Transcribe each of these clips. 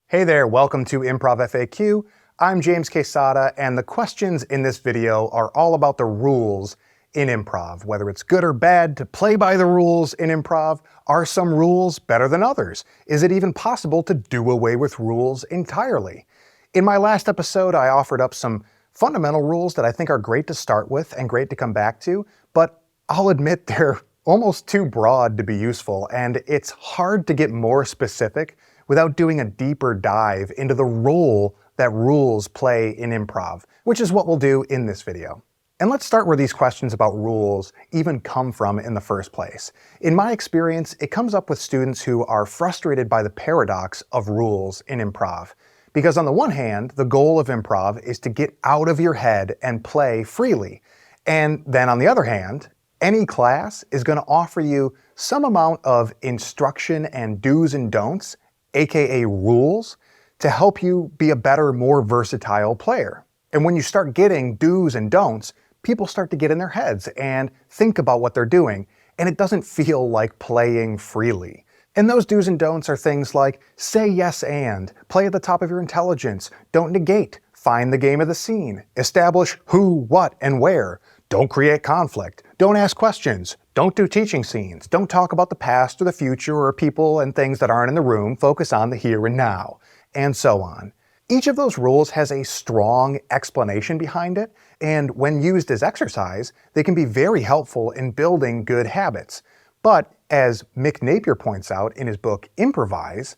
Hey there, welcome to Improv FAQ. I'm James Quesada, and the questions in this video are all about the rules in improv. Whether it's good or bad to play by the rules in improv, are some rules better than others? Is it even possible to do away with rules entirely? In my last episode, I offered up some fundamental rules that I think are great to start with and great to come back to, but I'll admit they're almost too broad to be useful, and it's hard to get more specific without doing a deeper dive into the role that rules play in improv, which is what we'll do in this video. And let's start where these questions about rules even come from in the first place. In my experience, it comes up with students who are frustrated by the paradox of rules in improv. Because on the one hand, the goal of improv is to get out of your head and play freely. And then on the other hand, any class is going to offer you some amount of instruction and do's and don'ts, aka rules, to help you be a better, more versatile player. And when you start getting do's and don'ts, people start to get in their heads and think about what they're doing, and it doesn't feel like playing freely. And those do's and don'ts are things like say yes and, play at the top of your intelligence, don't negate, find the game of the scene, establish who, what, and where, don't create conflict, don't ask questions, don't do teaching scenes, don't talk about the past or the future or people and things that aren't in the room, focus on the here and now, and so on. Each of those rules has a strong explanation behind it, and when used as exercise, they can be very helpful in building good habits. But, as Mick Napier points out in his book Improvise,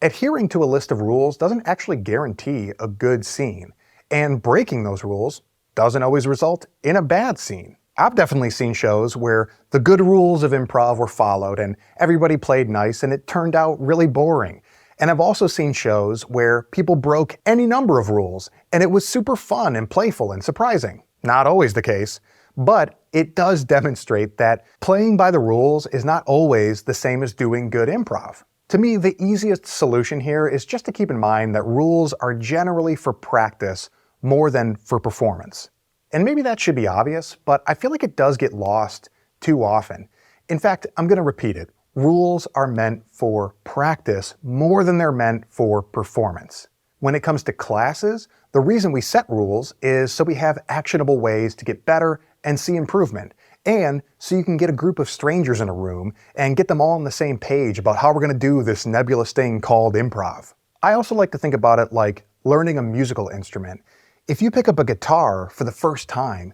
adhering to a list of rules doesn't actually guarantee a good scene, and breaking those rules doesn't always result in a bad scene. I've definitely seen shows where the good rules of improv were followed and everybody played nice and it turned out really boring. And I've also seen shows where people broke any number of rules and it was super fun and playful and surprising. Not always the case, but it does demonstrate that playing by the rules is not always the same as doing good improv. To me, the easiest solution here is just to keep in mind that rules are generally for practice more than for performance. And maybe that should be obvious, but I feel like it does get lost too often. In fact, I'm going to repeat it. Rules are meant for practice more than they're meant for performance. When it comes to classes, the reason we set rules is so we have actionable ways to get better and see improvement, and so you can get a group of strangers in a room and get them all on the same page about how we're going to do this nebulous thing called improv. I also like to think about it like learning a musical instrument. If you pick up a guitar for the first time,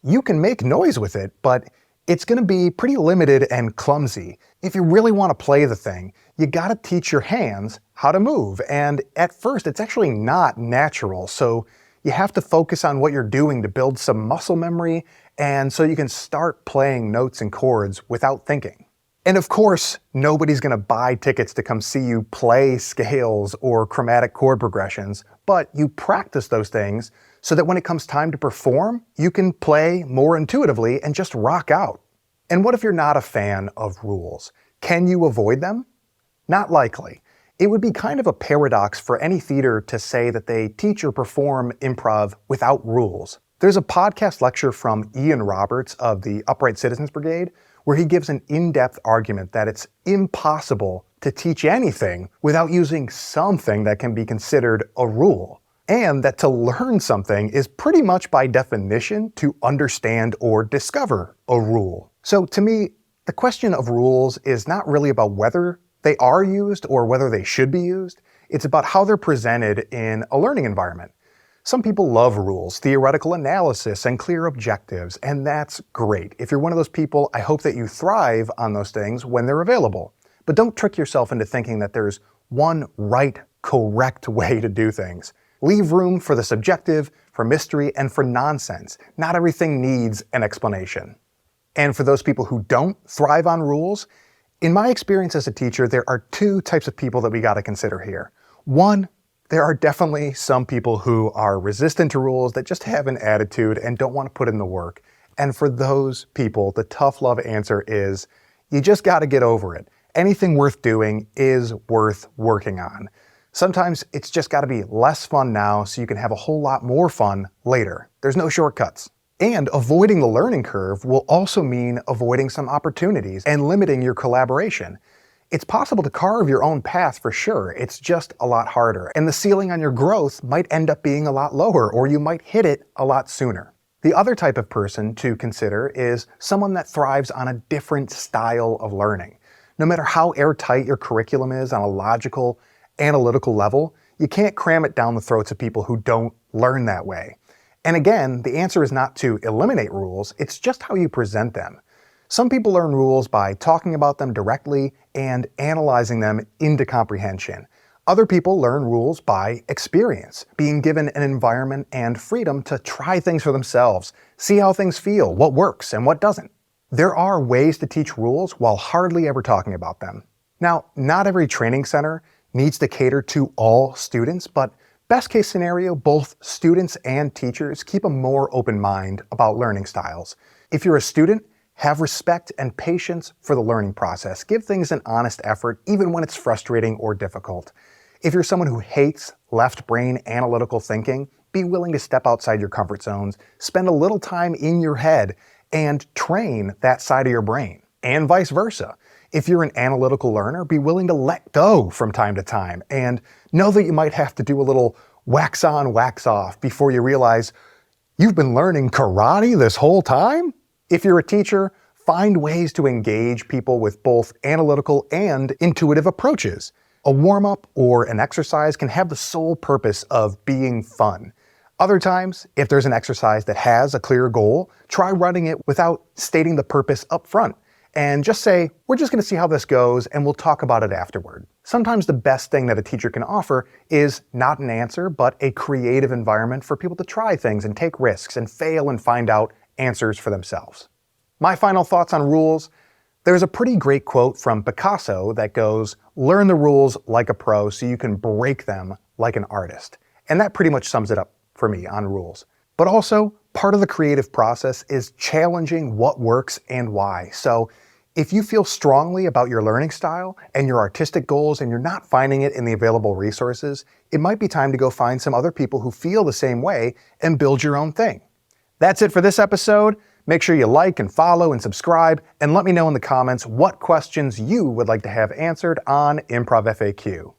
you can make noise with it, but it's going to be pretty limited and clumsy. If you really want to play the thing, you got to teach your hands how to move, and at first it's actually not natural, so you have to focus on what you're doing to build some muscle memory, and so you can start playing notes and chords without thinking. And of course, nobody's going to buy tickets to come see you play scales or chromatic chord progressions, but you practice those things so that when it comes time to perform, you can play more intuitively and just rock out. And what if you're not a fan of rules? Can you avoid them? Not likely. It would be kind of a paradox for any theater to say that they teach or perform improv without rules. There's a podcast lecture from Ian Roberts of the Upright Citizens Brigade where he gives an in-depth argument that it's impossible to teach anything without using something that can be considered a rule, and that to learn something is pretty much by definition to understand or discover a rule. So to me, the question of rules is not really about whether they are used or whether they should be used. It's about how they're presented in a learning environment. Some people love rules, theoretical analysis, and clear objectives, and that's great. If you're one of those people, I hope that you thrive on those things when they're available. But don't trick yourself into thinking that there's one right, correct way to do things. Leave room for the subjective, for mystery, and for nonsense. Not everything needs an explanation. And for those people who don't thrive on rules, in my experience as a teacher, there are two types of people that we got to consider here. One, there are definitely some people who are resistant to rules that just have an attitude and don't want to put in the work. And for those people, the tough love answer is, you just got to get over it. Anything worth doing is worth working on. Sometimes it's just got to be less fun now so you can have a whole lot more fun later. There's no shortcuts. And avoiding the learning curve will also mean avoiding some opportunities and limiting your collaboration. It's possible to carve your own path for sure, it's just a lot harder, and the ceiling on your growth might end up being a lot lower, or you might hit it a lot sooner. The other type of person to consider is someone that thrives on a different style of learning. No matter how airtight your curriculum is on a logical, analytical level, you can't cram it down the throats of people who don't learn that way. And again, the answer is not to eliminate rules, it's just how you present them. Some people learn rules by talking about them directly and analyzing them into comprehension. Other people learn rules by experience, being given an environment and freedom to try things for themselves, see how things feel, what works and what doesn't. There are ways to teach rules while hardly ever talking about them. Now, not every training center needs to cater to all students, but best case scenario, both students and teachers keep a more open mind about learning styles. If you're a student, have respect and patience for the learning process. Give things an honest effort, even when it's frustrating or difficult. If you're someone who hates left-brain analytical thinking, be willing to step outside your comfort zones, spend a little time in your head, and train that side of your brain. And vice versa. If you're an analytical learner, be willing to let go from time to time, and know that you might have to do a little wax on, wax off before you realize you've been learning karate this whole time? If you're a teacher, find ways to engage people with both analytical and intuitive approaches. A warm-up or an exercise can have the sole purpose of being fun. Other times, if there's an exercise that has a clear goal, try running it without stating the purpose up front. And just say, we're just going to see how this goes and we'll talk about it afterward. Sometimes the best thing that a teacher can offer is not an answer, but a creative environment for people to try things and take risks and fail and find out answers for themselves. My final thoughts on rules. There's a pretty great quote from Picasso that goes, "Learn the rules like a pro so you can break them like an artist." And that pretty much sums it up for me on rules. But also, part of the creative process is challenging what works and why. So if you feel strongly about your learning style and your artistic goals and you're not finding it in the available resources, it might be time to go find some other people who feel the same way and build your own thing. That's it for this episode. Make sure you like and follow and subscribe, and let me know in the comments what questions you would like to have answered on Improv FAQ.